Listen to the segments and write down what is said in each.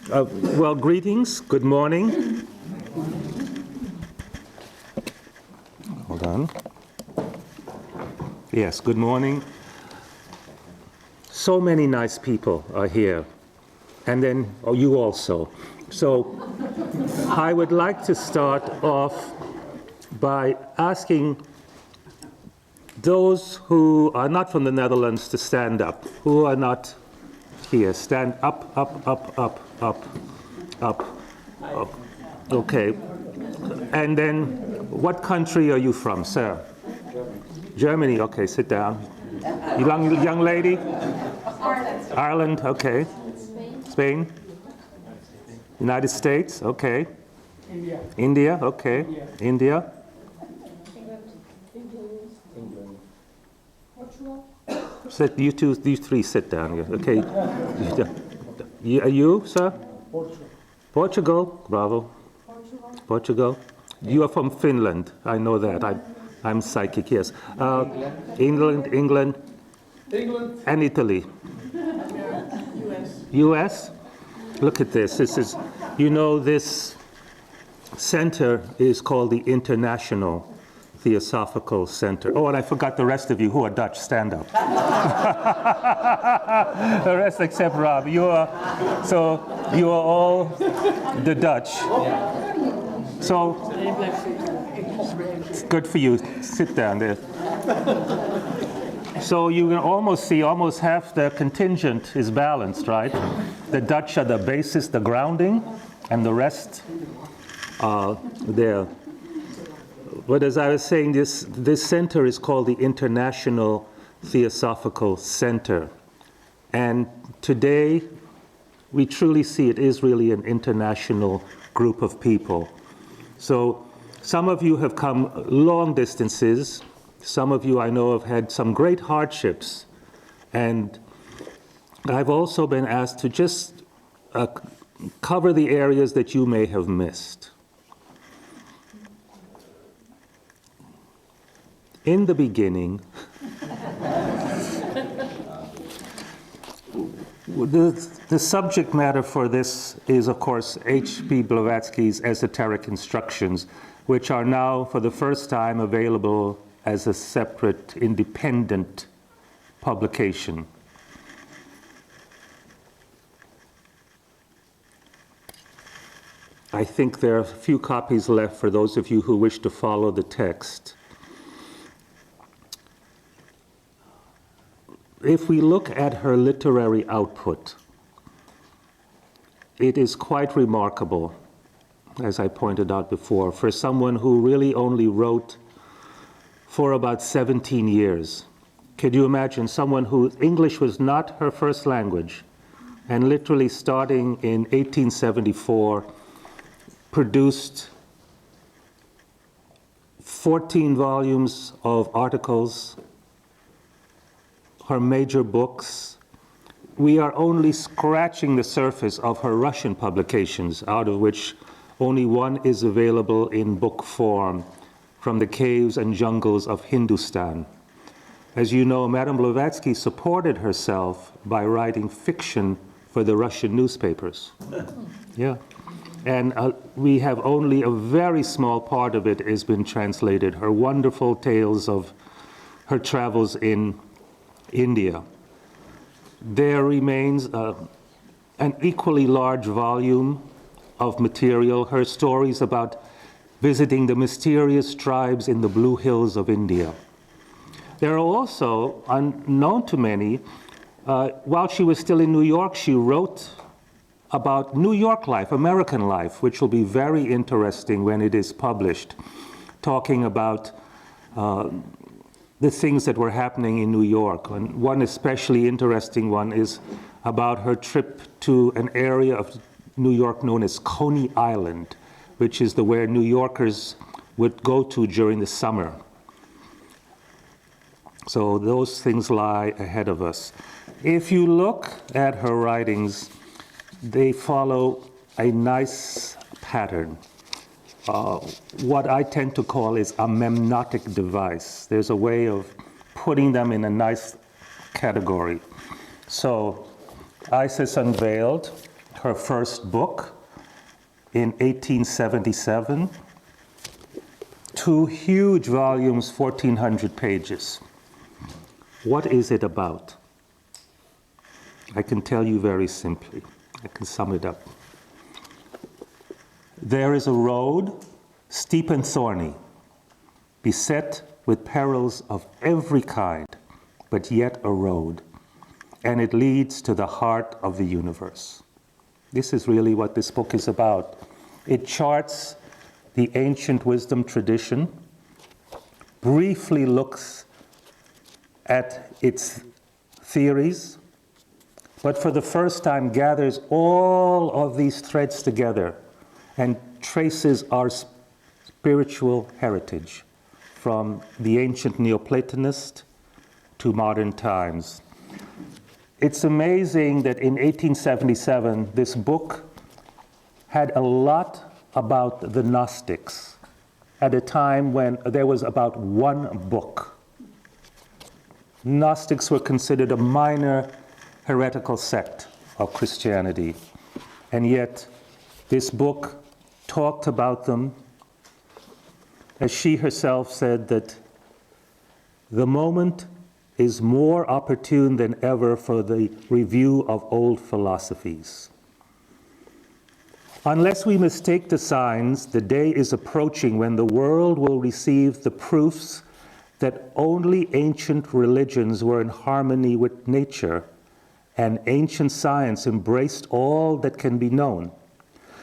Well, greetings, good morning. Hold on. Yes, good morning. So many nice people are here, and then you also. So I would like to start off by asking those who are not from the Netherlands to stand up, who are not here. Stand up, up, up, up, up, up, up. Okay. And then, what country are you from, sir? Germany. Okay, sit down. Young lady? Ireland. Ireland, okay. Spain? United States, okay. India, okay. India. Sit, you three sit down here. Okay. Are you, sir? Portugal, bravo. Portugal. You are from Finland, I know that. I'm psychic, yes. England. And Italy. US. Look at this. This is, this center is called the International Theosophical Center. Oh, and I forgot the rest of you who are Dutch. Stand up. The rest except Rob. You are all the Dutch. So, it's good for you. Sit down there. So you can almost see almost half the contingent is balanced, right? The Dutch are the basis, the grounding, and the rest are there. But as I was saying, this center is called the International Theosophical Center. And today, we truly see it is really an international group of people. So some of you have come long distances. Some of you I know have had some great hardships. And I've also been asked to just cover the areas that you may have missed. In the beginning, the subject matter for this is, of course, H.P. Blavatsky's Esoteric Instructions, which are now, for the first time, available as a separate, independent publication. I think there are a few copies left for those of you who wish to follow the text. If we look at her literary output, it is quite remarkable, as I pointed out before, for someone who really only wrote for about 17 years. Could you imagine someone whose English was not her first language, and literally starting in 1874, produced 14 volumes of articles, her major books. We are only scratching the surface of her Russian publications, out of which only one is available in book form, From the Caves and Jungles of Hindustan. As you know, Madame Blavatsky supported herself by writing fiction for the Russian newspapers. Yeah. And we have only a very small part of it has been translated. Her wonderful tales of her travels in India. There remains an equally large volume of material, her stories about visiting the mysterious tribes in the Blue Hills of India. There are also, unknown to many, while she was still in New York, she wrote about New York life, American life, which will be very interesting when it is published, talking about the things that were happening in New York. And one especially interesting one is about her trip to an area of New York known as Coney Island, which is where New Yorkers would go to during the summer. So those things lie ahead of us. If you look at her writings, they follow a nice pattern. What I tend to call is a memnotic device. There's a way of putting them in a nice category. So, Isis Unveiled her first book in 1877. 2 huge volumes, 1,400 pages. What is it about? I can tell you very simply. I can sum it up. There is a road, steep and thorny, beset with perils of every kind, but yet a road, and it leads to the heart of the universe. This is really what this book is about. It charts the ancient wisdom tradition, briefly looks at its theories, but for the first time gathers all of these threads together and traces our spiritual heritage from the ancient Neoplatonist to modern times. It's amazing that in 1877, this book had a lot about the Gnostics at a time when there was about 1 book. Gnostics were considered a minor heretical sect of Christianity, and yet this book talked about them. As she herself said, that the moment is more opportune than ever for the review of old philosophies. Unless we mistake the signs, the day is approaching when the world will receive the proofs that only ancient religions were in harmony with nature, and ancient science embraced all that can be known.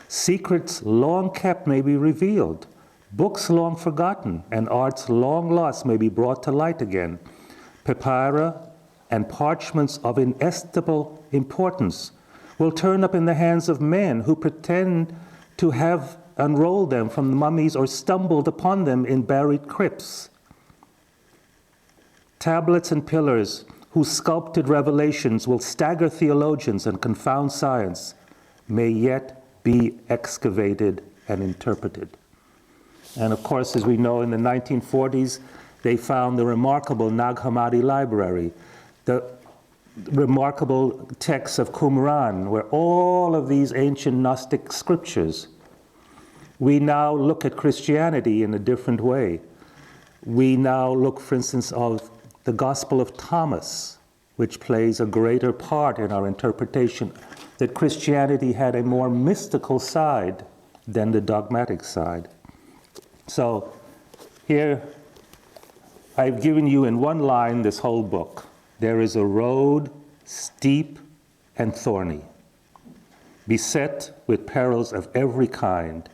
Secrets long kept may be revealed, books long forgotten, and arts long lost may be brought to light again. Papyri and parchments of inestimable importance will turn up in the hands of men who pretend to have unrolled them from the mummies or stumbled upon them in buried crypts. Tablets and pillars whose sculpted revelations will stagger theologians and confound science may yet be excavated and interpreted. And of course, as we know, in the 1940s, they found the remarkable Nag Hammadi library, the remarkable texts of Qumran, where all of these ancient Gnostic scriptures. We now look at Christianity in a different way. We now look, for instance, of the Gospel of Thomas, which plays a greater part in our interpretation, that Christianity had a more mystical side than the dogmatic side. So here, I've given you in one line this whole book. There is a road steep and thorny, beset with perils of every kind,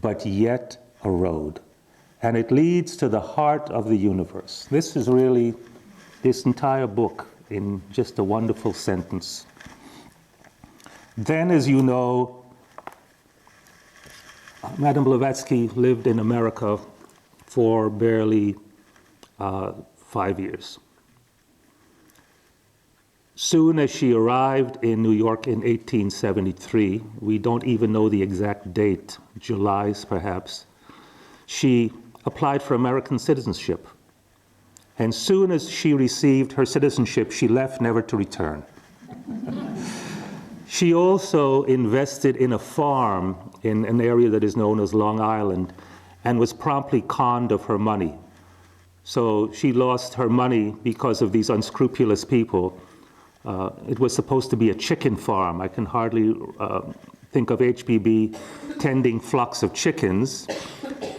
but yet a road, and it leads to the heart of the universe. This is really this entire book in just a wonderful sentence. Then, as you know, Madame Blavatsky lived in America for barely 5 years. Soon as she arrived in New York in 1873, we don't even know the exact date, July's perhaps, she applied for American citizenship. And soon as she received her citizenship, she left never to return. She also invested in a farm in an area that is known as Long Island and was promptly conned of her money. So she lost her money because of these unscrupulous people. It was supposed to be a chicken farm. I can hardly think of HPB tending flocks of chickens,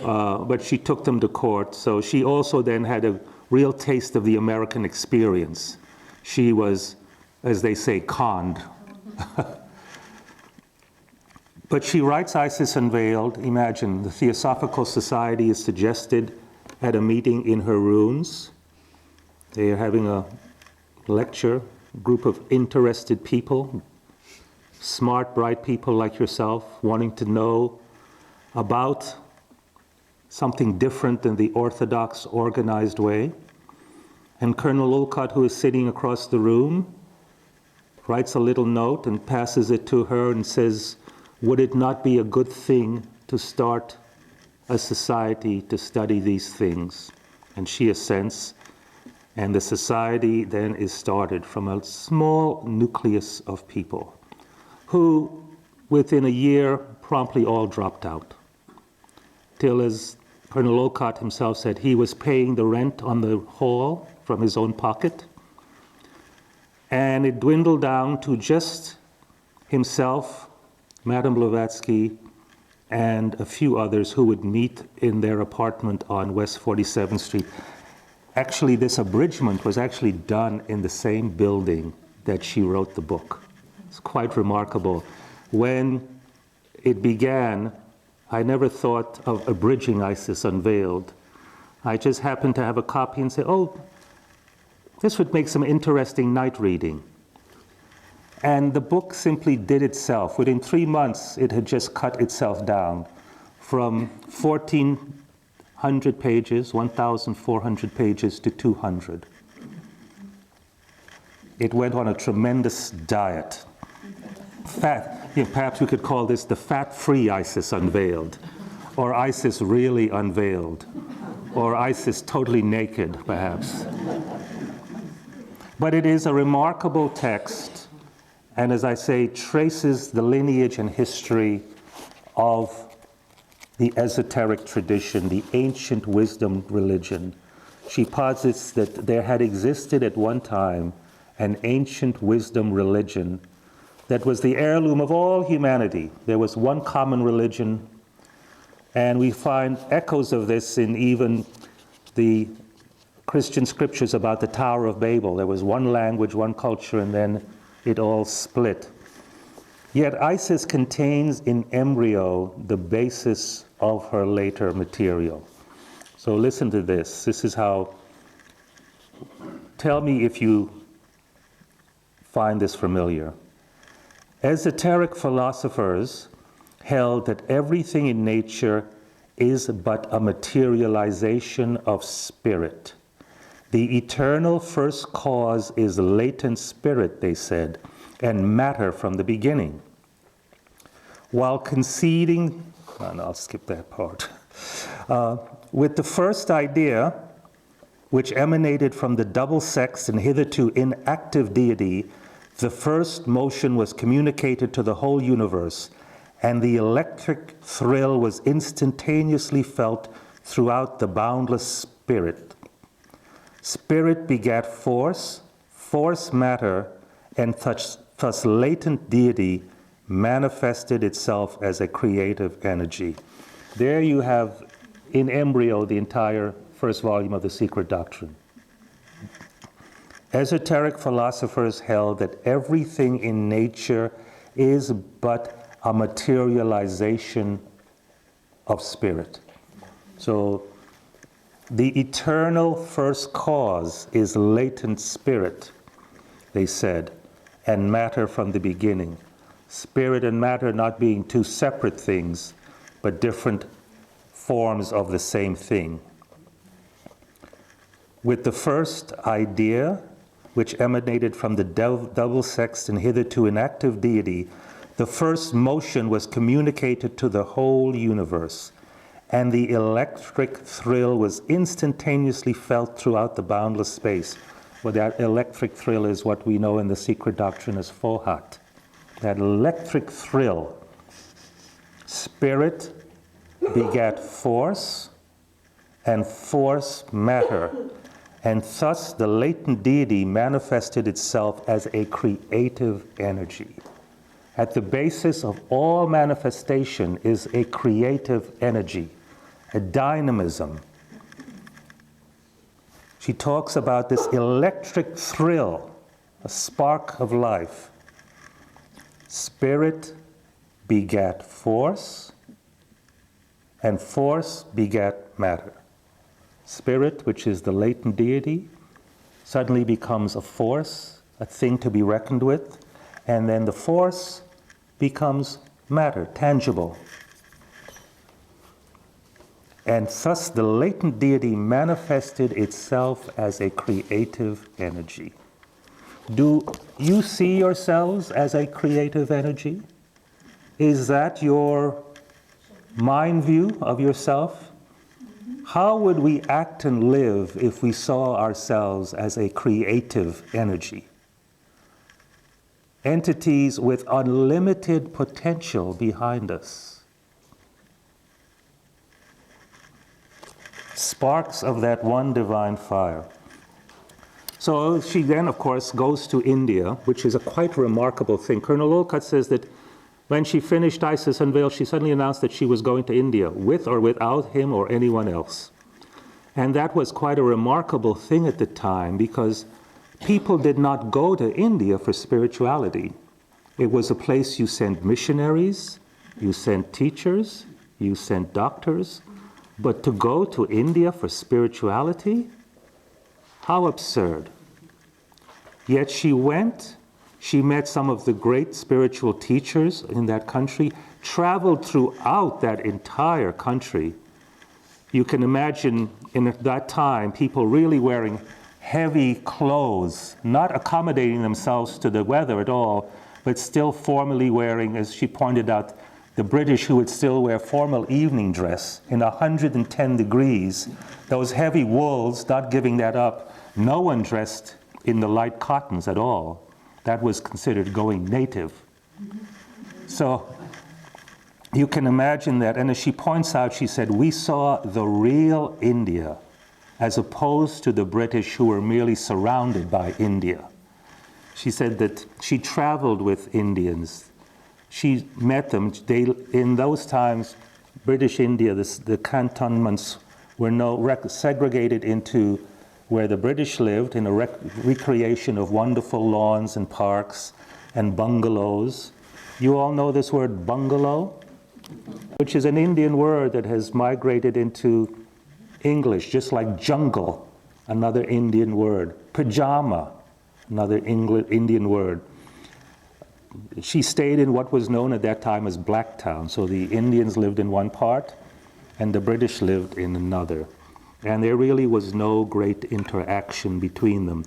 but she took them to court. So she also then had a real taste of the American experience. She was, as they say, conned. But she writes Isis Unveiled. Imagine, the Theosophical Society is suggested at a meeting in her rooms. They are having a lecture, group of interested people, smart, bright people like yourself, wanting to know about something different than the orthodox organized way. And Colonel Olcott, who is sitting across the room, writes a little note and passes it to her and says, would it not be a good thing to start a society to study these things? And she assents, and the society then is started from a small nucleus of people who within a year, promptly all dropped out. Till, as Colonel Olcott himself said, he was paying the rent on the hall from his own pocket. And it dwindled down to just himself, Madame Blavatsky, and a few others who would meet in their apartment on West 47th Street. Actually, this abridgment was actually done in the same building that she wrote the book. It's quite remarkable. When it began, I never thought of abridging Isis Unveiled. I just happened to have a copy and say, oh, this would make some interesting night reading. And the book simply did itself. Within 3 months, it had just cut itself down from 1,400 pages, 1,400 pages to 200. It went on a tremendous diet. Perhaps we could call this the fat-free Isis Unveiled, or Isis really unveiled, or Isis totally naked, perhaps. But it is a remarkable text, and as I say, traces the lineage and history of the esoteric tradition, the ancient wisdom religion. She posits that there had existed at one time an ancient wisdom religion that was the heirloom of all humanity. There was one common religion, and we find echoes of this in even the Christian scriptures about the Tower of Babel. There was one language, one culture, and then it all split. Yet Isis contains in embryo the basis of her later material. So listen to this. This is how, tell me if you find this familiar. Esoteric philosophers held that everything in nature is but a materialization of spirit. The eternal first cause is latent spirit, they said, and matter from the beginning. While conceding, I'll skip that part. With the first idea, which emanated from the double-sexed and hitherto inactive deity, the first motion was communicated to the whole universe, and the electric thrill was instantaneously felt throughout the boundless spirit. Spirit begat force, force matter, and thus latent deity manifested itself as a creative energy. There you have in embryo the entire first volume of The Secret Doctrine. Esoteric philosophers held that everything in nature is but a materialization of spirit. So the eternal first cause is latent spirit, they said, and matter from the beginning. Spirit and matter not being two separate things, but different forms of the same thing. With the first idea, which emanated from the double-sexed and hitherto inactive deity, the first motion was communicated to the whole universe, and the electric thrill was instantaneously felt throughout the boundless space. Well, that electric thrill is what we know in The Secret Doctrine as Fohat. That electric thrill. Spirit begat force, and force matter. And thus the latent deity manifested itself as a creative energy. At the basis of all manifestation is a creative energy, a dynamism. She talks about this electric thrill, a spark of life. Spirit begat force, and force begat matter. Spirit, which is the latent deity, suddenly becomes a force, a thing to be reckoned with, and then the force becomes matter, tangible. And thus the latent deity manifested itself as a creative energy. Do you see yourselves as a creative energy? Is that your mind view of yourself? How would we act and live if we saw ourselves as a creative energy? entities with unlimited potential behind us. Sparks of that one divine fire. So she then, of course, goes to India, which is a quite remarkable thing. Colonel Olcott says that when she finished Isis Unveiled, she suddenly announced that she was going to India, with or without him or anyone else. And that was quite a remarkable thing at the time, because people did not go to India for spirituality. It was a place you sent missionaries, you sent teachers, you sent doctors, but to go to India for spirituality? How absurd. Yet she went, she met some of the great spiritual teachers in that country, traveled throughout that entire country. You can imagine in that time people really wearing heavy clothes, not accommodating themselves to the weather at all, but still formally wearing, as she pointed out, the British who would still wear formal evening dress in 110 degrees, those heavy wools, not giving that up. No one dressed in the light cottons at all. That was considered going native. So you can imagine that. And as she points out, she said, we saw the real India, as opposed to the British who were merely surrounded by India. She said that she traveled with Indians. She met them. In those times, British India, the cantonments were segregated into where the British lived, in a recreation of wonderful lawns and parks and bungalows. You all know this word bungalow, which is an Indian word that has migrated into English, just like jungle, another Indian word. Pajama, another Indian word. She stayed in what was known at that time as Blacktown. So the Indians lived in one part and the British lived in another. And there really was no great interaction between them.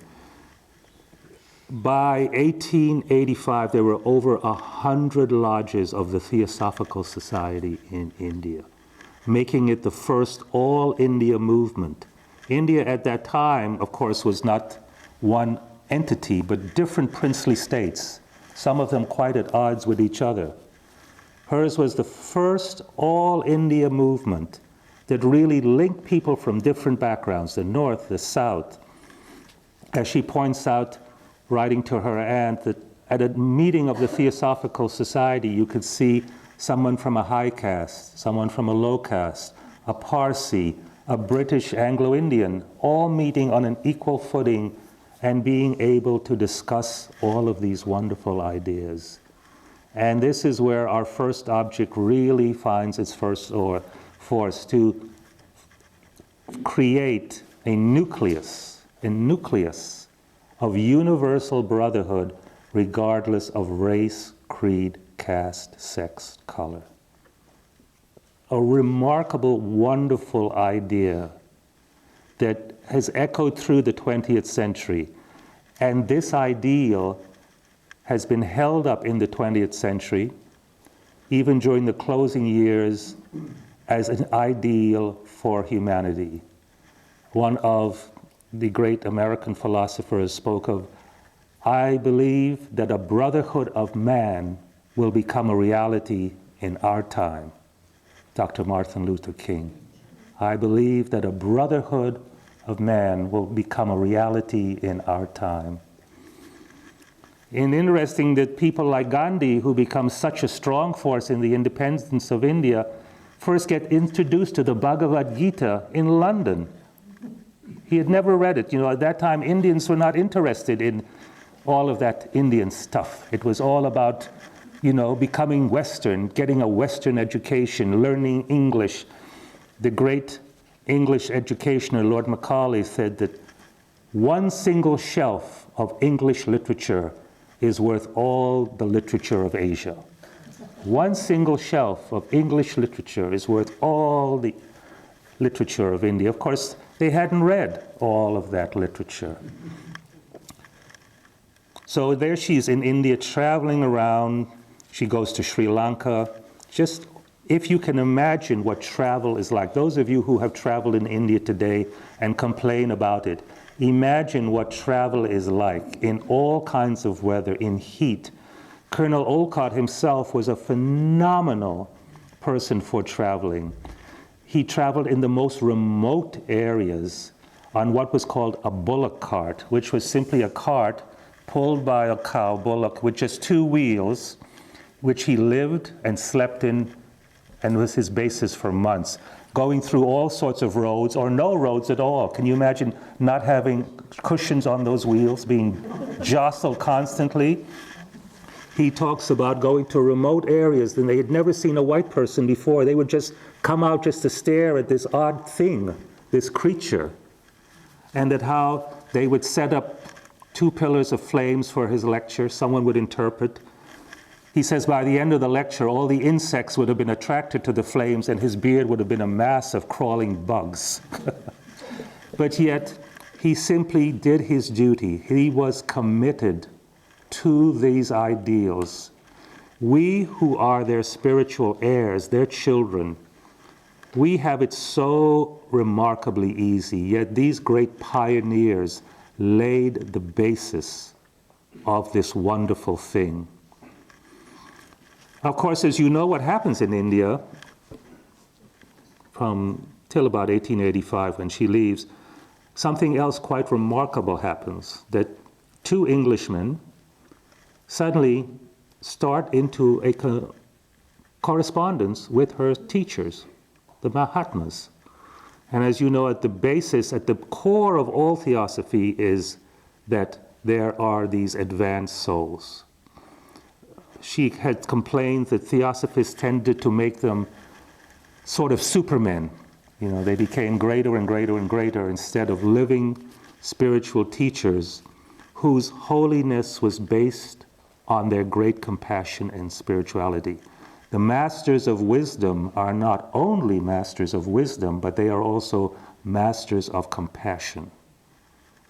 By 1885, there were over 100 lodges of the Theosophical Society in India, making it the first all-India movement. India at that time, of course, was not one entity, but different princely states, some of them quite at odds with each other. Hers was the first all-India movement that really linked people from different backgrounds, the North, the South. As she points out, writing to her aunt, that at a meeting of the Theosophical Society, you could see someone from a high caste, someone from a low caste, a Parsi, a British Anglo-Indian, all meeting on an equal footing and being able to discuss all of these wonderful ideas. And this is where our first object really finds its first force, to create a nucleus of universal brotherhood regardless of race, creed, caste, sex, color. A remarkable, wonderful idea that has echoed through the 20th century. And this ideal has been held up in the 20th century, even during the closing years, as an ideal for humanity. One of the great American philosophers spoke of, I believe that a brotherhood of man will become a reality in our time. Dr. Martin Luther King. I believe that a brotherhood of man will become a reality in our time. And interesting that people like Gandhi, who become such a strong force in the independence of India, first get introduced to the Bhagavad Gita in London. He had never read it. At that time, Indians were not interested in all of that Indian stuff. It was all about, becoming Western, getting a Western education, learning English. The great English educationer, Lord Macaulay, said that one single shelf of English literature is worth all the literature of Asia. One single shelf of English literature is worth all the literature of India. Of course, they hadn't read all of that literature. So there she is in India, traveling around. She goes to Sri Lanka. Just if you can imagine what travel is like, those of you who have traveled in India today and complain about it, imagine what travel is like in all kinds of weather, in heat, Colonel Olcott himself was a phenomenal person for traveling. He traveled in the most remote areas on what was called a bullock cart, which was simply a cart pulled by a cow bullock with just two wheels, which he lived and slept in and was his basis for months, going through all sorts of roads or no roads at all. Can you imagine not having cushions on those wheels, being jostled constantly? He talks about going to remote areas and they had never seen a white person before. They would just come out just to stare at this odd thing, this creature. And that how they would set up 2 pillars of flames for his lecture. Someone would interpret. He says by the end of the lecture, all the insects would have been attracted to the flames and his beard would have been a mass of crawling bugs. But yet, he simply did his duty. He was committed to these ideals. We who are their spiritual heirs, their children, we have it so remarkably easy, yet these great pioneers laid the basis of this wonderful thing. Of course, as you know, what happens in India from till about 1885 when she leaves, something else quite remarkable happens, that 2 Englishmen suddenly start into a correspondence with her teachers, the Mahatmas. And as you know, at the basis, at the core of all theosophy is that there are these advanced souls. She had complained that theosophists tended to make them sort of supermen. You know, they became greater and greater and greater instead of living spiritual teachers whose holiness was based on their great compassion and spirituality. The masters of wisdom are not only masters of wisdom, but they are also masters of compassion.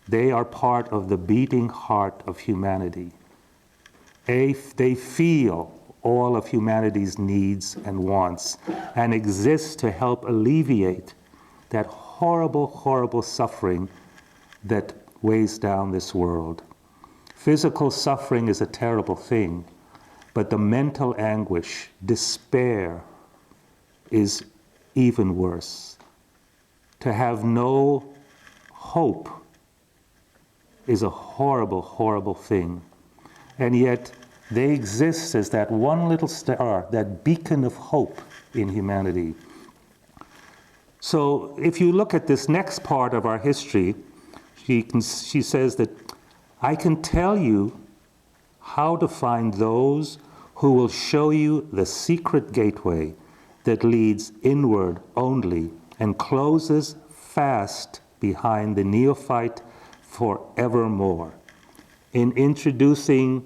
They are part of the beating heart of humanity. They feel all of humanity's needs and wants and exist to help alleviate that horrible, horrible suffering that weighs down this world. Physical suffering is a terrible thing, but the mental anguish, despair, is even worse. To have no hope is a horrible, horrible thing. And yet, they exist as that one little star, that beacon of hope in humanity. So if you look at this next part of our history, she says that, I can tell you how to find those who will show you the secret gateway that leads inward only and closes fast behind the neophyte forevermore. In reintroducing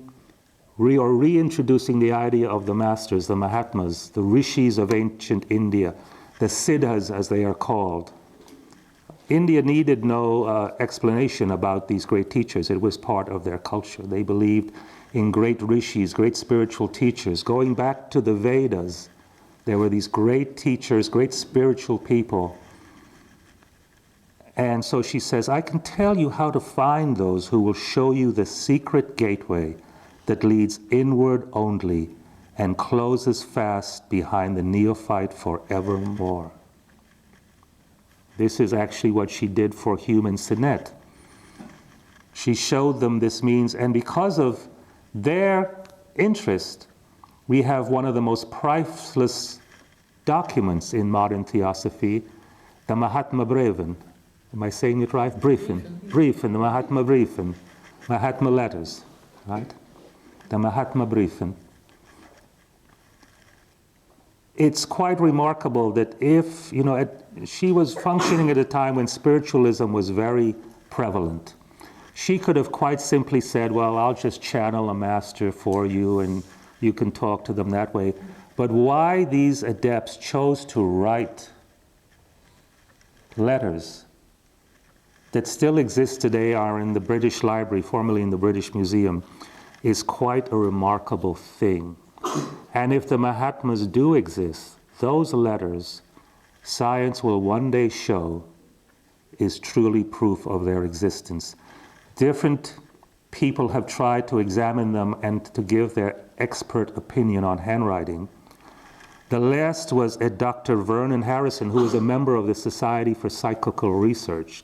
the idea of the masters, the Mahatmas, the rishis of ancient India, the siddhas as they are called, India needed no explanation about these great teachers. It was part of their culture. They believed in great rishis, great spiritual teachers. Going back to the Vedas, there were these great teachers, great spiritual people. And so she says, I can tell you how to find those who will show you the secret gateway that leads inward only and closes fast behind the neophyte forevermore. This is actually what she did for Hume and Sinet. She showed them this means, and because of their interest, we have one of the most priceless documents in modern theosophy, the Mahatma Brieven. Am I saying it right? Briefen, the Mahatma Briefen, Mahatma letters, right? The Mahatma Briefen. It's quite remarkable that if, she was functioning at a time when spiritualism was very prevalent. She could have quite simply said, well, I'll just channel a master for you and you can talk to them that way. But why these adepts chose to write letters that still exist today, are in the British Library, formerly in the British Museum, is quite a remarkable thing. And if the Mahatmas do exist, those letters, science will one day show, is truly proof of their existence. Different people have tried to examine them and to give their expert opinion on handwriting. The last was a Dr. Vernon Harrison, who is a member of the Society for Psychical Research.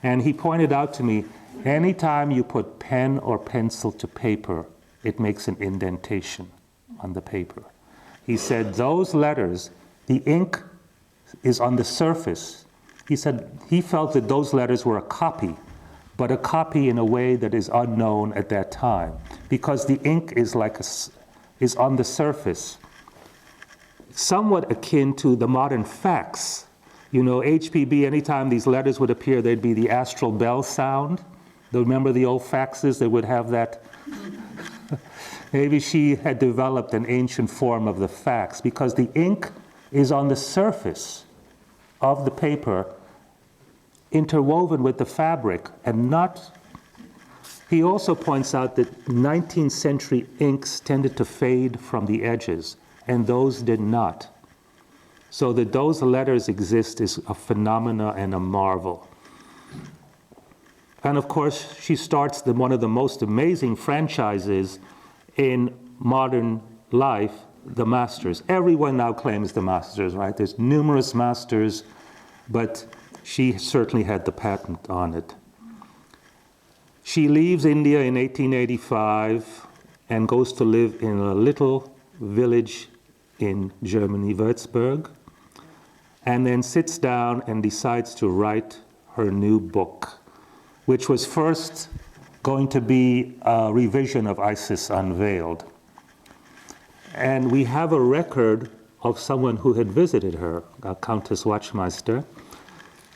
And he pointed out to me, anytime you put pen or pencil to paper, it makes an indentation on the paper. He said those letters, the ink is on the surface. He said he felt that those letters were a copy, but a copy in a way that is unknown at that time, because the ink is is on the surface, somewhat akin to the modern fax. You know, HPB, anytime these letters would appear, there'd be the astral bell sound. Remember the old faxes that would have that? Maybe she had developed an ancient form of the fax, because the ink is on the surface of the paper, interwoven with the fabric, and not. He also points out that 19th century inks tended to fade from the edges, and those did not. So that those letters exist is a phenomena and a marvel. And of course, she starts one of the most amazing franchises in modern life, the Masters. Everyone now claims the Masters, right? There's numerous Masters, but she certainly had the patent on it. She leaves India in 1885 and goes to live in a little village in Germany, Würzburg, and then sits down and decides to write her new book, which was first going to be a revision of Isis Unveiled. And we have a record of someone who had visited her, Countess Wachtmeister.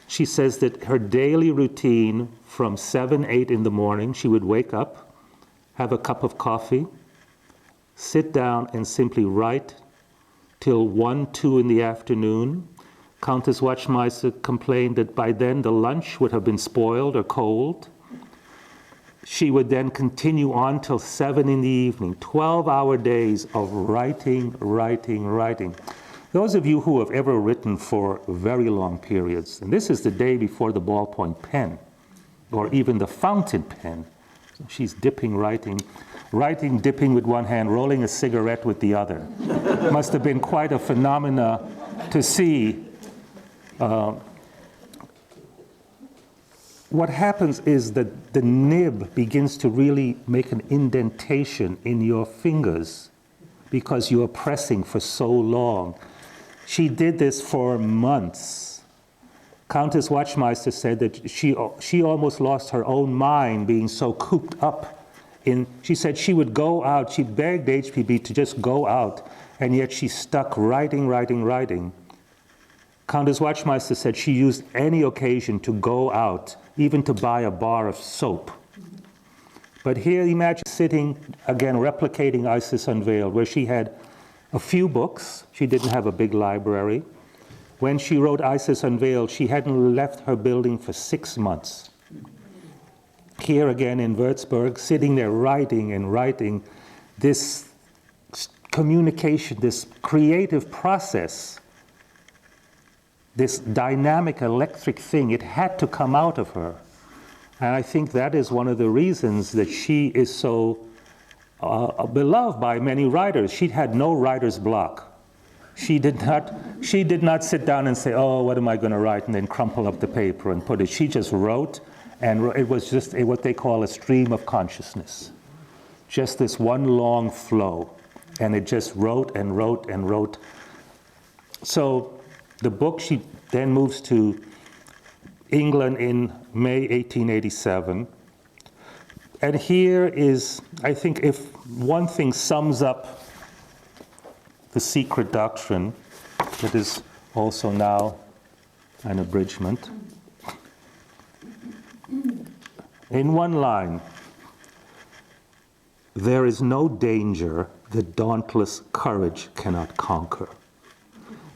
She says that her daily routine from 7, 8 in the morning, she would wake up, have a cup of coffee, sit down and simply write till 1, 2 in the afternoon. Countess Wachtmeister complained that by then the lunch would have been spoiled or cold. She would then continue on till 7 in the evening, 12-hour days of writing, writing, writing. Those of you who have ever written for very long periods, and this is the day before the ballpoint pen, or even the fountain pen. So she's dipping, writing, dipping with one hand, rolling a cigarette with the other. Must have been quite a phenomena to see. What happens is that the nib begins to really make an indentation in your fingers because you are pressing for so long. She did this for months. Countess Wachtmeister said that she almost lost her own mind being so cooped up in. She said she would go out, she begged HPB to just go out, and yet she stuck writing, writing, writing. Countess Wachtmeister said she used any occasion to go out, even to buy a bar of soap. But here, imagine sitting, again, replicating Isis Unveiled, where she had a few books. She didn't have a big library. When she wrote Isis Unveiled, she hadn't left her building for 6 months. Here again in Würzburg, sitting there writing and writing, this communication, this creative process, this dynamic electric thing, it had to come out of her. And I think that is one of the reasons that she is so beloved by many writers. She had no writer's block. She did not sit down and say, oh, what am I going to write, and then crumple up the paper and put it. She just wrote, and it was just what they call a stream of consciousness. Just this one long flow. And it just wrote and wrote and wrote. So the book, she then moves to England in May 1887. And here is, I think, if one thing sums up the secret doctrine, that is also now an abridgment. In one line, there is no danger that dauntless courage cannot conquer.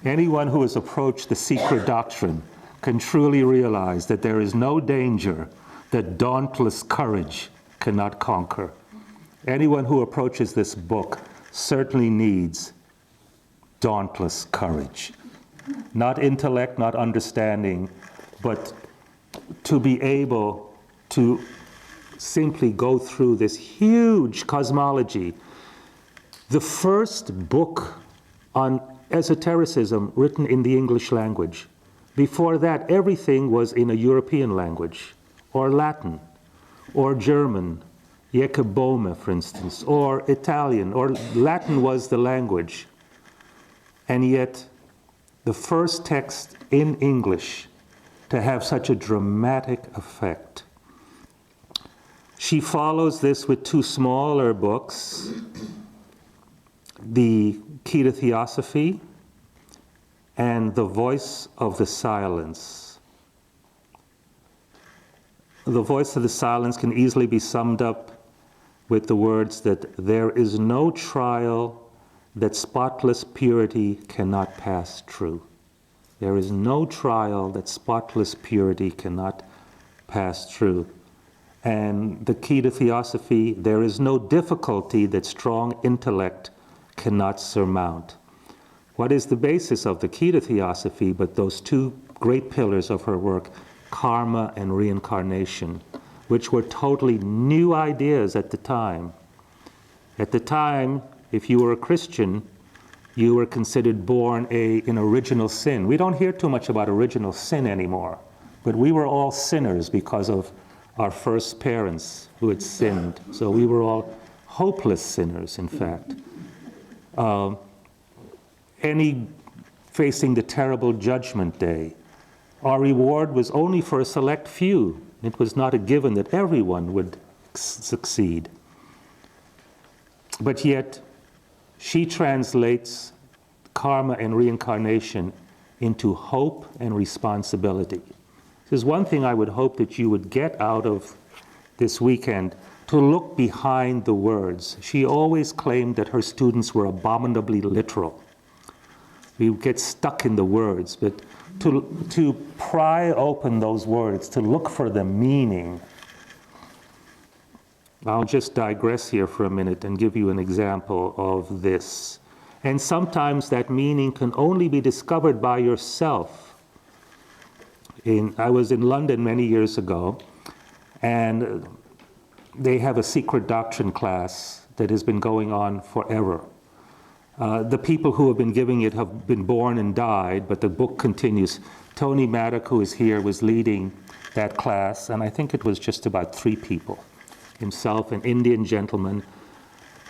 Anyone who has approached the secret doctrine can truly realize that there is no danger that dauntless courage cannot conquer. Anyone who approaches this book certainly needs dauntless courage. Not intellect, not understanding, but to be able to simply go through this huge cosmology. the first book on esotericism written in the English language. Before that, everything was in a European language, or Latin, or German, Gomes, for instance, or Italian, or Latin was the language. And yet, the first text in English to have such a dramatic effect. She follows this with two smaller books, The Key to Theosophy and The Voice of the Silence. The Voice of the Silence can easily be summed up with the words that there is no trial that spotless purity cannot pass through. There is no trial that spotless purity cannot pass through. And the key to Theosophy, there is no difficulty that strong intellect cannot surmount. What is the basis of the key to Theosophy but those two great pillars of her work, karma and reincarnation, which were totally new ideas at the time. At the time, if you were a Christian, you were considered born in original sin. We don't hear too much about original sin anymore, but we were all sinners because of our first parents who had sinned. So we were all hopeless sinners, in fact. Any facing the terrible judgment day. Our reward was only for a select few. It was not a given that everyone would succeed. But yet, she translates karma and reincarnation into hope and responsibility. There's one thing I would hope that you would get out of this weekend, to look behind the words. She always claimed that her students were abominably literal. We get stuck in the words, but to pry open those words, to look for the meaning. I'll just digress here for a minute and give you an example of this. And sometimes that meaning can only be discovered by yourself. I was in London many years ago, and they have a secret doctrine class that has been going on forever. The people who have been giving it have been born and died, but the book continues. Tony Maddock, who is here, was leading that class, and I think it was just about 3 people. Himself, an Indian gentleman,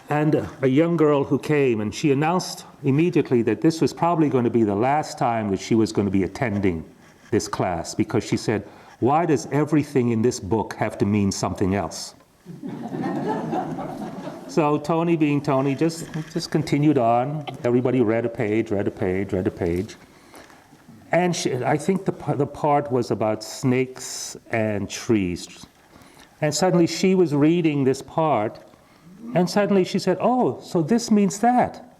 and a young girl who came, and she announced immediately that this was probably going to be the last time that she was going to be attending this class, because she said, why does everything in this book have to mean something else? So Tony, being Tony, just continued on. Everybody read a page. And I think the part was about snakes and trees. And suddenly she was reading this part, and suddenly she said, oh, so this means that.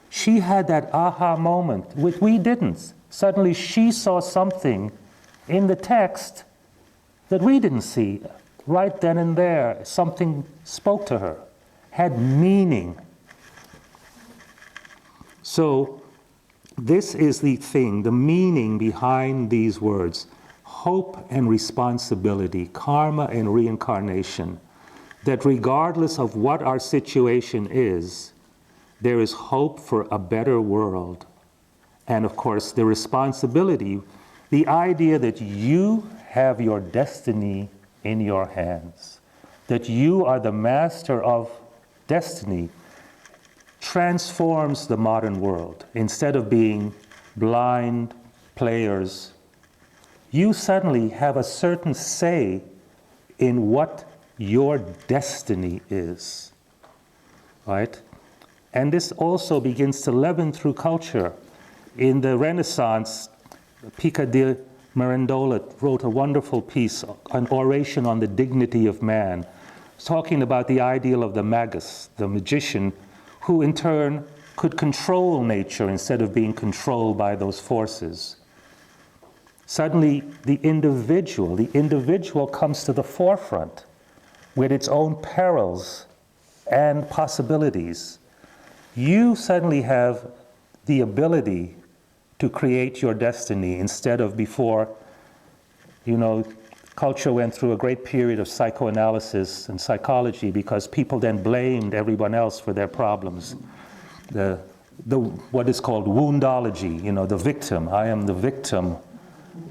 She had that aha moment, which we didn't. Suddenly she saw something in the text that we didn't see. Right then and there, something spoke to her, had meaning. So this is the thing, the meaning behind these words. Hope and responsibility, karma and reincarnation, that regardless of what our situation is, there is hope for a better world. And of course, the responsibility, the idea that you have your destiny in your hands, that you are the master of destiny, transforms the modern world. Instead of being blind players, you suddenly have a certain say in what your destiny is, right? And this also begins to leaven through culture. In the Renaissance, Pica di Mirandola wrote a wonderful piece, an oration on the dignity of man, talking about the ideal of the magus, the magician, who in turn could control nature instead of being controlled by those forces. Suddenly, the individual comes to the forefront with its own perils and possibilities. You suddenly have the ability to create your destiny instead of before, culture went through a great period of psychoanalysis and psychology because people then blamed everyone else for their problems. The what is called woundology, the victim. I am the victim.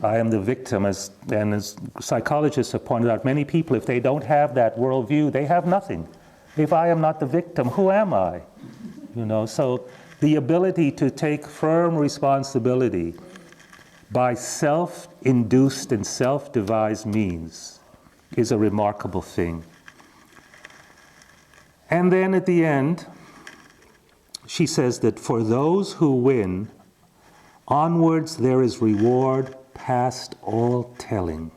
I am the victim. As psychologists have pointed out, many people, if they don't have that worldview, they have nothing. If I am not the victim, who am I? So the ability to take firm responsibility by self-induced and self-devised means is a remarkable thing. And then at the end, she says that for those who win, onwards there is reward past all telling,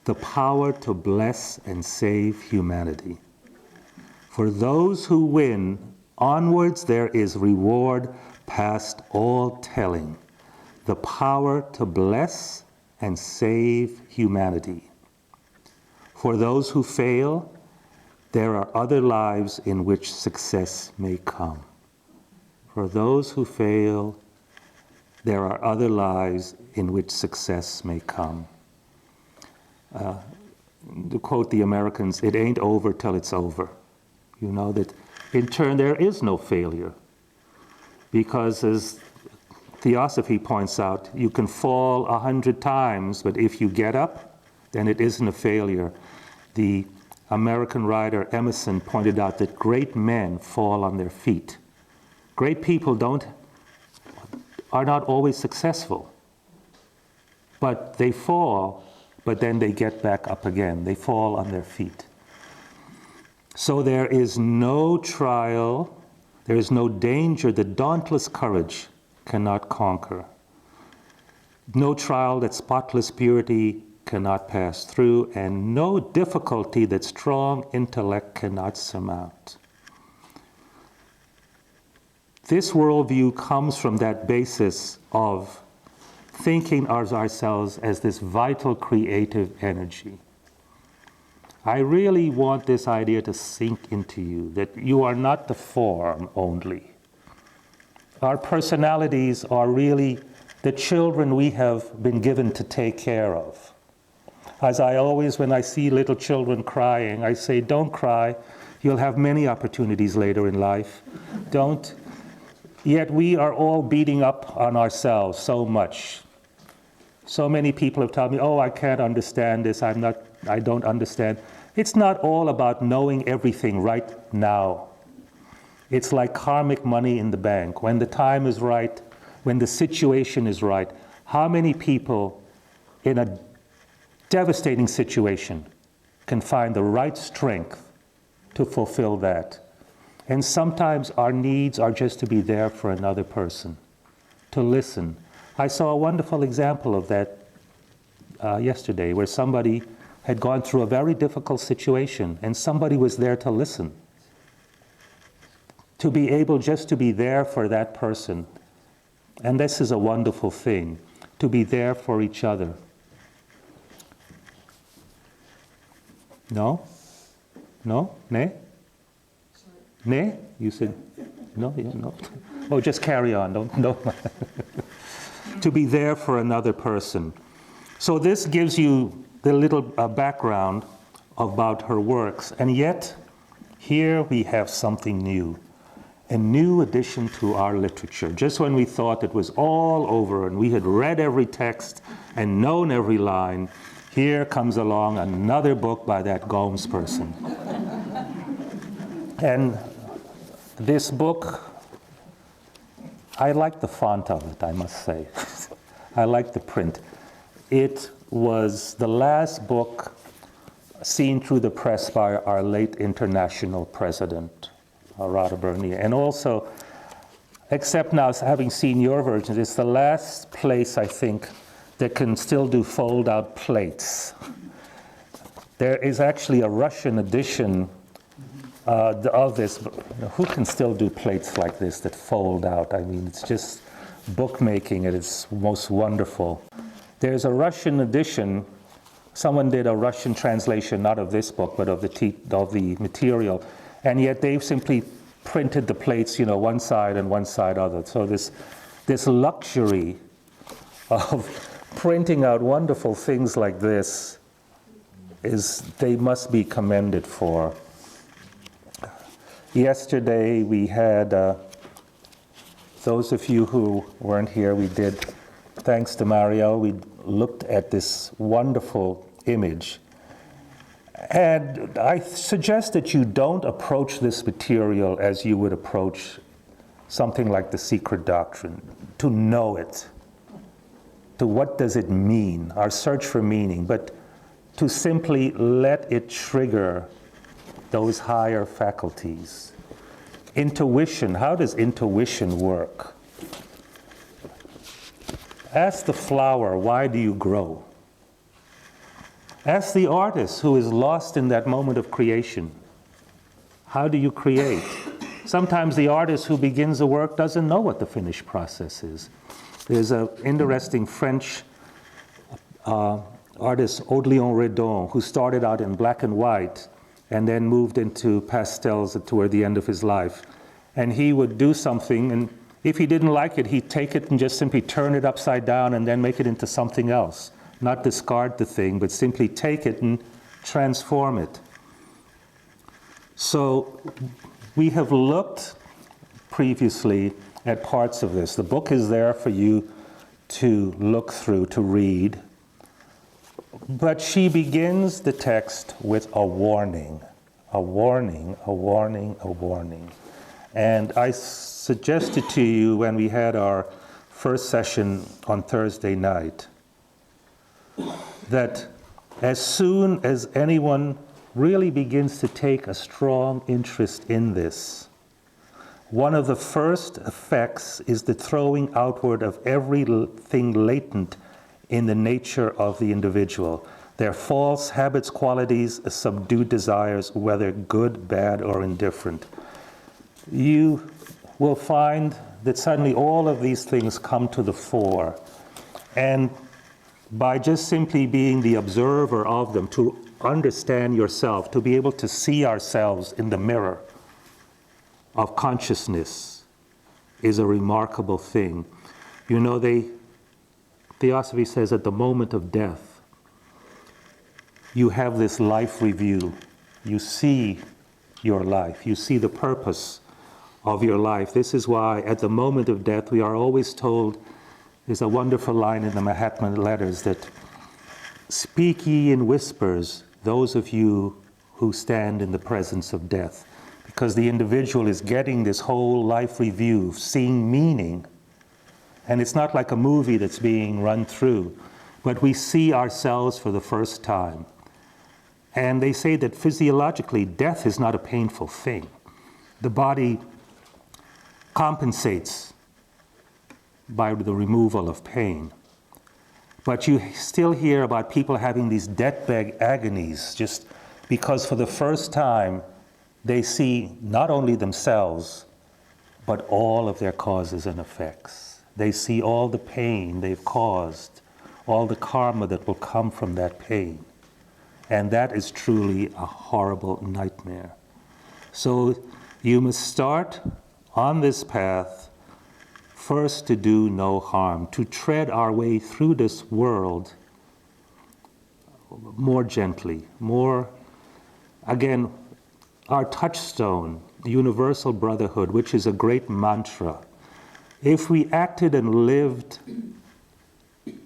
the power to bless and save humanity. For those who win, onwards there is reward past all telling, the power to bless and save humanity. For those who fail, there are other lives in which success may come. For those who fail, there are other lives in which success may come. To quote the Americans, it ain't over till it's over. That in turn there is no failure. Because as Theosophy points out, you can fall 100 times, but if you get up, then it isn't a failure. The American writer Emerson pointed out that great men fall on their feet. Great people are not always successful, but they fall, but then they get back up again. They fall on their feet. So there is no trial, there is no danger that dauntless courage cannot conquer. No trial that spotless purity cannot pass through, and no difficulty that strong intellect cannot surmount. This worldview comes from that basis of thinking of ourselves as this vital creative energy. I really want this idea to sink into you, that you are not the form only. Our personalities are really the children we have been given to take care of. As I always, when I see little children crying, I say, don't cry. You'll have many opportunities later in life. Don't. Yet we are all beating up on ourselves so much. So many people have told me, oh, I can't understand this, I don't understand. It's not all about knowing everything right now. It's like karmic money in the bank. When the time is right, when the situation is right, how many people in a devastating situation can find the right strength to fulfill that? And sometimes our needs are just to be there for another person, to listen. I saw a wonderful example of that yesterday, where somebody had gone through a very difficult situation, and somebody was there to listen. To be able just to be there for that person. And this is a wonderful thing, to be there for each other. No? No? Nay? Nay? You said, no, yeah, no. Oh, just carry on, don't, no. To be there for another person. So this gives you the little background about her works. And yet, here we have something new. A new addition to our literature. Just when we thought it was all over and we had read every text and known every line, here comes along another book by that Gomes person. And this book, I like the font of it, I must say. I like the print. It was the last book seen through the press by our late international president, Rada Bernier. And also, except now having seen your version, it's the last place, I think, that can still do fold-out plates. There is actually a Russian edition of this. Who can still do plates like this that fold out? I mean, it's just bookmaking at its most wonderful. There's a Russian edition. Someone did a Russian translation, not of this book, but of the material, and yet they've simply printed the plates, one side and one side other. So this luxury of printing out wonderful things like this they must be commended for. Yesterday we had, those of you who weren't here, we did, thanks to Mario, we looked at this wonderful image. And I suggest that you don't approach this material as you would approach something like the Secret Doctrine, to know it, to what does it mean, our search for meaning, but to simply let it trigger those higher faculties. Intuition, how does intuition work? Ask the flower, why do you grow? Ask the artist who is lost in that moment of creation, how do you create? Sometimes the artist who begins a work doesn't know what the finished process is. There's an interesting French artist, Odilon Redon, who started out in black and white and then moved into pastels toward the end of his life. And he would do something, and if he didn't like it, he'd take it and just simply turn it upside down and then make it into something else. Not discard the thing, but simply take it and transform it. So we have looked previously at parts of this. The book is there for you to look through, to read. But she begins the text with a warning, a warning, a warning, a warning. And I suggested to you when we had our first session on Thursday night that as soon as anyone really begins to take a strong interest in this, one of the first effects is the throwing outward of everything latent in the nature of the individual. Their false habits, qualities, subdued desires, whether good, bad, or indifferent. You will find that suddenly all of these things come to the fore. And by just simply being the observer of them, to understand yourself, to be able to see ourselves in the mirror of consciousness is a remarkable thing. You know, Theosophy says at the moment of death, you have this life review. You see your life. You see the purpose of your life. This is why at the moment of death we are always told, there's a wonderful line in the Mahatma letters that, speak ye in whispers, those of you who stand in the presence of death. Because the individual is getting this whole life review, seeing meaning. And it's not like a movie that's being run through, but we see ourselves for the first time. And they say that physiologically, death is not a painful thing. The body compensates by the removal of pain. But you still hear about people having these deathbed agonies just because for the first time they see not only themselves, but all of their causes and effects. They see all the pain they've caused, all the karma that will come from that pain. And that is truly a horrible nightmare. So you must start on this path first to do no harm, to tread our way through this world more gently, more, again, our touchstone, universal brotherhood, which is a great mantra. If we acted and lived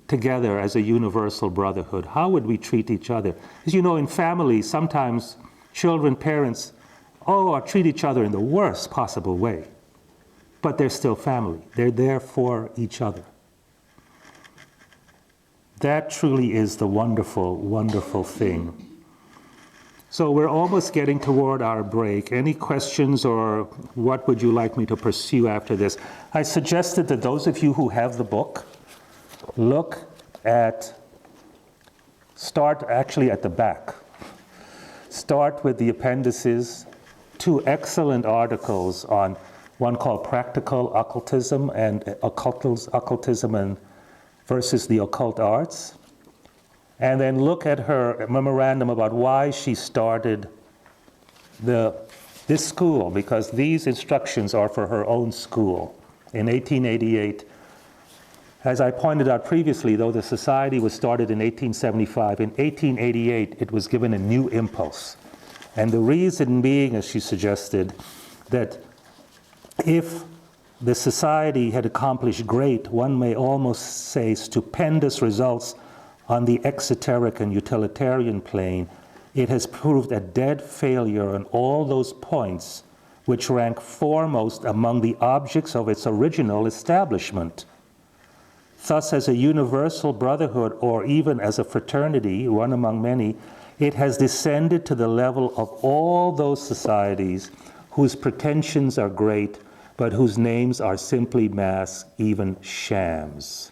together as a universal brotherhood, how would we treat each other? As you know, in families, sometimes children, parents, treat each other in the worst possible way. But they're still family. They're there for each other. That truly is the wonderful, wonderful thing. So we're almost getting toward our break. Any questions, or what would you like me to pursue after this? I suggested that those of you who have the book, start actually at the back. Start with the appendices, 2 excellent articles on one called Practical Occultism and Occultism and versus the Occult Arts. And then look at her memorandum about why she started this school, because these instructions are for her own school. In 1888, As I pointed out previously, though the society was started in 1875, in 1888 it was given a new impulse. And the reason being, as she suggested, that if the society had accomplished great, one may almost say stupendous results on the exoteric and utilitarian plane, it has proved a dead failure on all those points which rank foremost among the objects of its original establishment. Thus, as a universal brotherhood, or even as a fraternity, one among many, it has descended to the level of all those societies whose pretensions are great, but whose names are simply masks, even shams.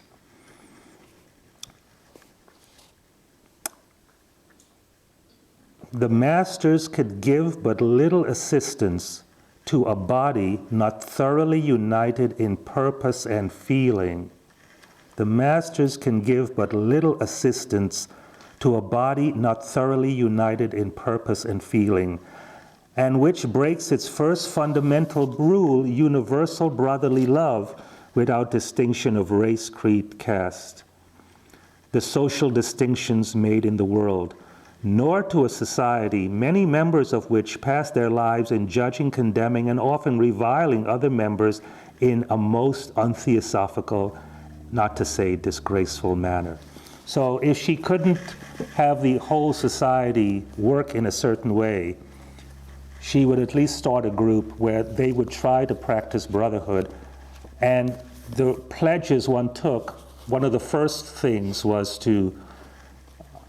The masters could give but little assistance to a body not thoroughly united in purpose and feeling. The masters can give but little assistance to a body not thoroughly united in purpose and feeling, and which breaks its first fundamental rule, universal brotherly love, without distinction of race, creed, caste, the social distinctions made in the world, nor to a society, many members of which pass their lives in judging, condemning, and often reviling other members in a most untheosophical, not to say disgraceful manner. So if she couldn't have the whole society work in a certain way, she would at least start a group where they would try to practice brotherhood. And the pledges one took, one of the first things was to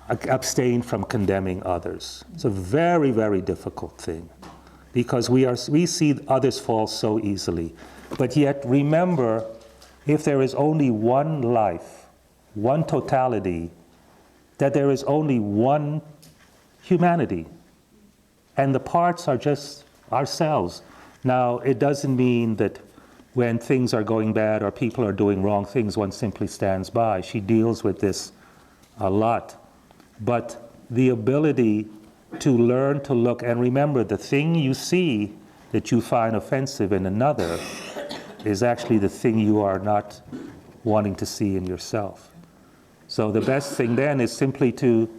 abstain from condemning others. It's a very, very difficult thing because we see others fall so easily. But yet remember, if there is only one life, one totality, that there is only one humanity, and the parts are just ourselves. Now, it doesn't mean that when things are going bad or people are doing wrong things, one simply stands by. She deals with this a lot. But the ability to learn to look and remember the thing you see that you find offensive in another is actually the thing you are not wanting to see in yourself. So the best thing then is simply to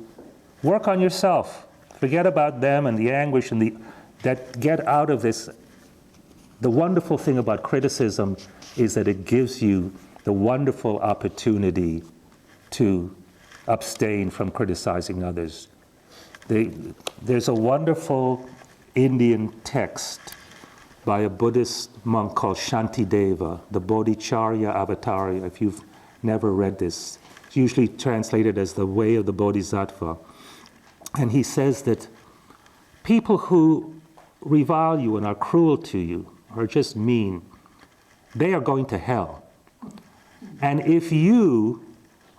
work on yourself. Forget about them and the anguish and that get out of this. The wonderful thing about criticism is that it gives you the wonderful opportunity to abstain from criticizing others. There's a wonderful Indian text by a Buddhist monk called Shantideva, the Bodhicharya Avatar. If you've never read this, it's usually translated as the way of the Bodhisattva. And he says that people who revile you and are cruel to you, are just mean, they are going to hell. And if you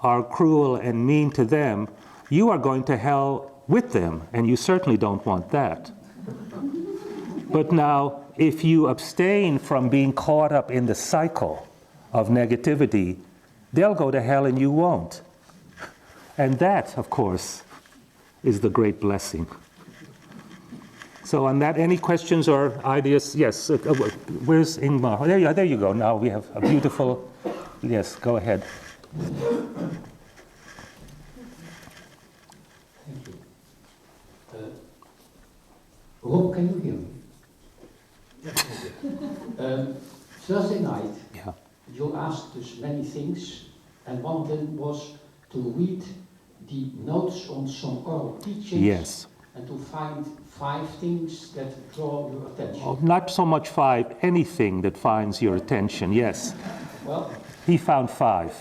are cruel and mean to them, you are going to hell with them, and you certainly don't want that. But now, if you abstain from being caught up in the cycle of negativity, they'll go to hell and you won't. And that, of course, is the great blessing. So on that, any questions or ideas? Yes, where's Ingmar? There you go. Now we have a beautiful, yes, go ahead. Thank you. Rob, can you hear me? Thursday night, Yeah. you asked us many things, and one of them was to read the notes on some oral teachings. Yes. And to find 5 things that draw your attention. Oh, not so much 5, anything that finds your attention, yes. Well, he found 5.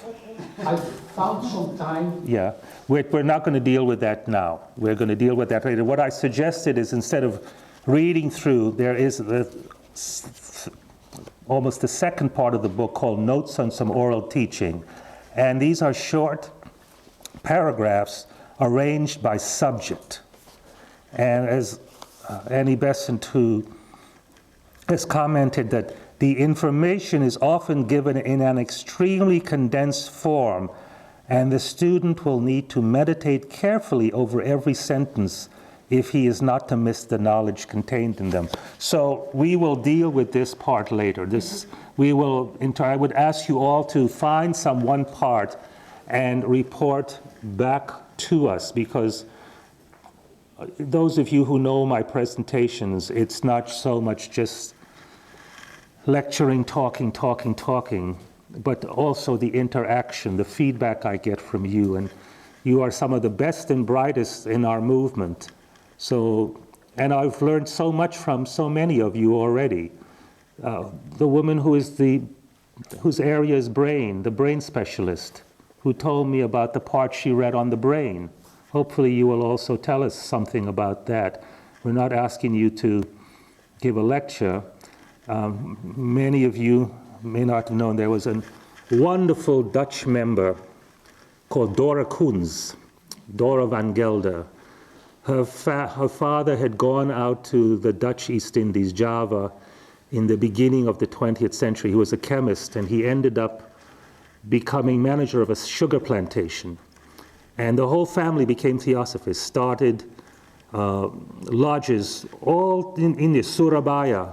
I found some time. Yeah, we're not going to deal with that now. We're going to deal with that later. What I suggested is instead of reading through, there is almost the second part of the book called Notes on Some Oral Teaching. And these are short paragraphs arranged by subject. And as Annie Besant, who has commented that the information is often given in an extremely condensed form, and the student will need to meditate carefully over every sentence if he is not to miss the knowledge contained in them. So we will deal with this part later. I would ask you all to find some one part and report back to us, because those of you who know my presentations, it's not so much just lecturing, talking, but also the interaction, the feedback I get from you. And you are some of the best and brightest in our movement. And I've learned so much from so many of you already. The woman whose area is brain, the brain specialist, who told me about the part she read on the brain. Hopefully you will also tell us something about that. We're not asking you to give a lecture. Many of you may not have known there was a wonderful Dutch member called Dora Koens, Dora van Gelder. Her father had gone out to the Dutch East Indies, Java, in the beginning of the 20th century. He was a chemist, and he ended up becoming manager of a sugar plantation. And the whole family became Theosophists, started lodges, all in India, Surabaya,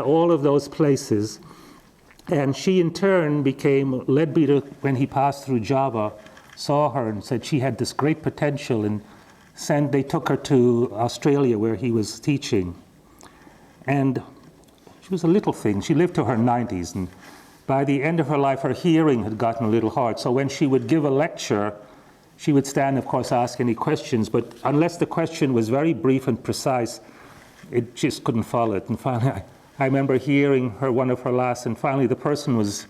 all of those places. And she in turn became leader when he passed through Java, saw her and said she had this great potential, and they took her to Australia where he was teaching. And she was a little thing. She lived to her 90s, and by the end of her life, her hearing had gotten a little hard. So when she would give a lecture, she would stand, of course, ask any questions, but unless the question was very brief and precise, it just couldn't follow it. And finally, I remember hearing one of her last, and finally the person was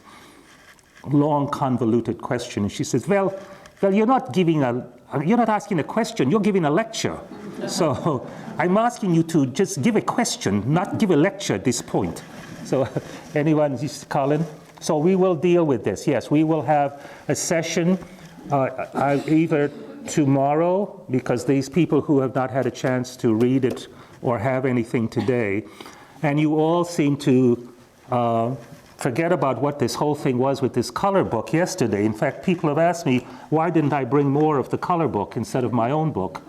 a long, convoluted question. And she says, well, you're not asking a question, you're giving a lecture. So I'm asking you to just give a question, not give a lecture at this point. So anyone, Colin? So we will deal with this. Yes, we will have a session either tomorrow, because these people who have not had a chance to read it or have anything today, and you all seem to forget about what this whole thing was with this color book yesterday. In fact, people have asked me, why didn't I bring more of the color book instead of my own book?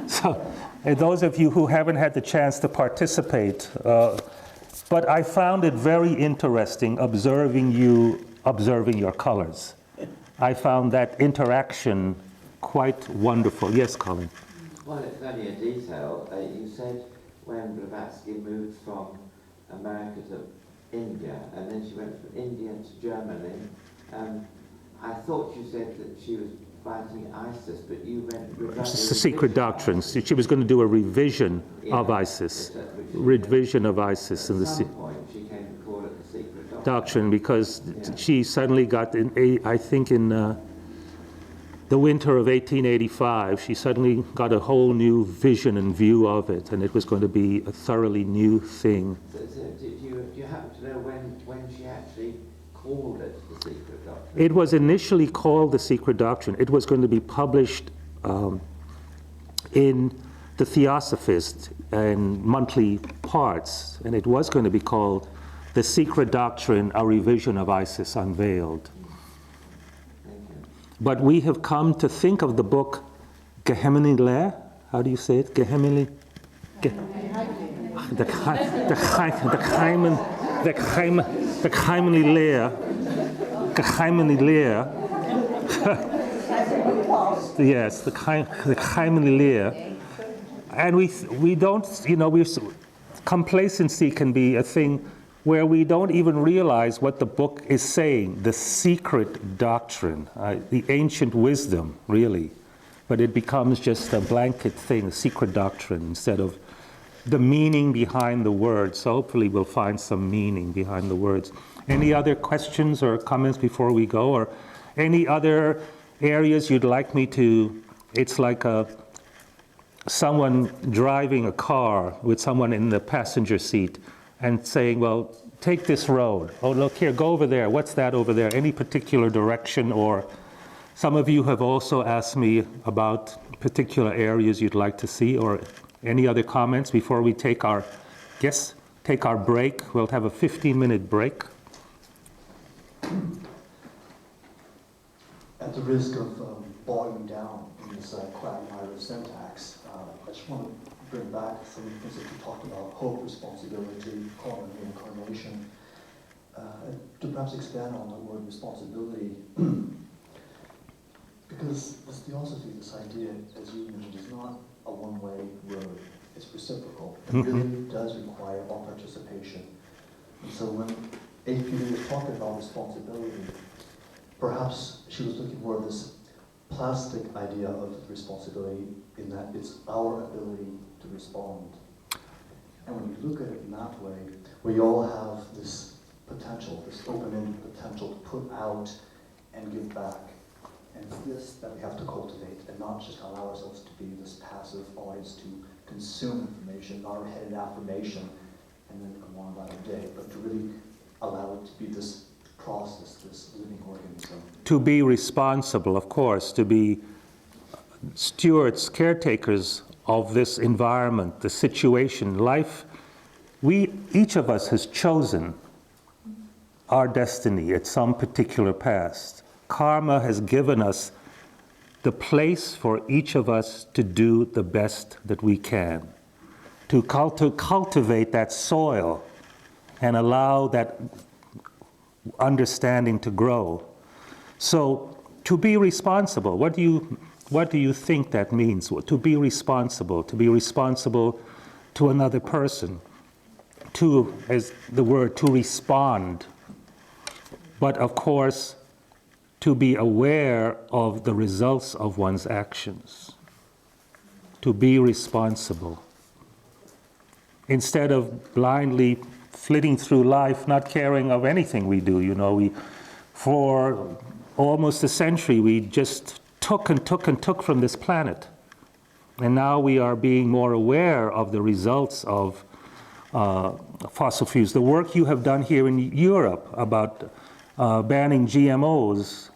So, and those of you who haven't had the chance to participate, but I found it very interesting observing your colors. I found that interaction quite wonderful. Yes, Colin? Well, it's only a detail. You said when Blavatsky moved from America to India, and then she went from India to Germany, I thought you said that she was fighting ISIS, but you went... It's the secret doctrines. She was going to do a revision of ISIS. Revision of ISIS. At some point she came to call it the secret doctrine, because she suddenly got, I think in the winter of 1885, she suddenly got a whole new vision and view of it, and it was going to be a thoroughly new thing. So do you happen to know when she actually called it the secret doctrine? It was initially called the secret doctrine. It was going to be published in the Theosophist and monthly parts, and it was going to be called The Secret Doctrine, A Revision of Isis Unveiled. But we have come to think of the book Geheimnis. How do you say it? Geheimnis. The Yes, the Geheimnis. And we don't, complacency can be a thing where we don't even realize what the book is saying, the secret doctrine, the ancient wisdom, really. But it becomes just a blanket thing, a secret doctrine, instead of the meaning behind the words. So hopefully we'll find some meaning behind the words. Any other questions or comments before we go? Or any other areas you'd like me to, it's like someone driving a car with someone in the passenger seat and saying, well, take this road. Oh, look here, go over there. What's that over there? Any particular direction? Or some of you have also asked me about particular areas you'd like to see, or any other comments before we take our break. We'll have a 15-minute break. At the risk of bogging down in this contacts. I just want to bring back some of the things that you talked about: hope, responsibility, karma, reincarnation. To perhaps expand on the word responsibility, because this theosophy, this idea, as you mentioned, is not a one-way road. It's reciprocal. It really does require all participation. And so when HPB was talking about responsibility, perhaps she was looking more at this plastic idea of responsibility, in that it's our ability to respond. And when you look at it in that way, we all have this potential, this open-ended potential to put out and give back. And it's this that we have to cultivate, and not just allow ourselves to be this passive audience to consume information, hard-headed affirmation, and then go on about our day, but to really allow it to be this process, this living organism. To be responsible, of course, to be stewards, caretakers of this environment, the situation, life. Each of us has chosen our destiny at some particular past. Karma has given us the place for each of us to do the best that we can, to cultivate that soil and allow that understanding to grow. So to be responsible, what do you think that means? To be responsible to another person, to, as the word, to respond, but of course, to be aware of the results of one's actions, to be responsible. Instead of blindly flitting through life, not caring of anything we do, for almost a century, we just took and took and took from this planet. And now we are being more aware of the results of fossil fuels. The work you have done here in Europe about banning GMOs,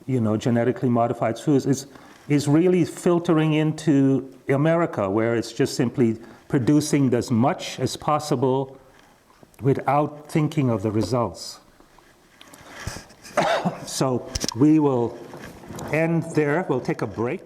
genetically modified foods, is really filtering into America, where it's just simply producing as much as possible without thinking of the results. So we will end there. We'll take a break.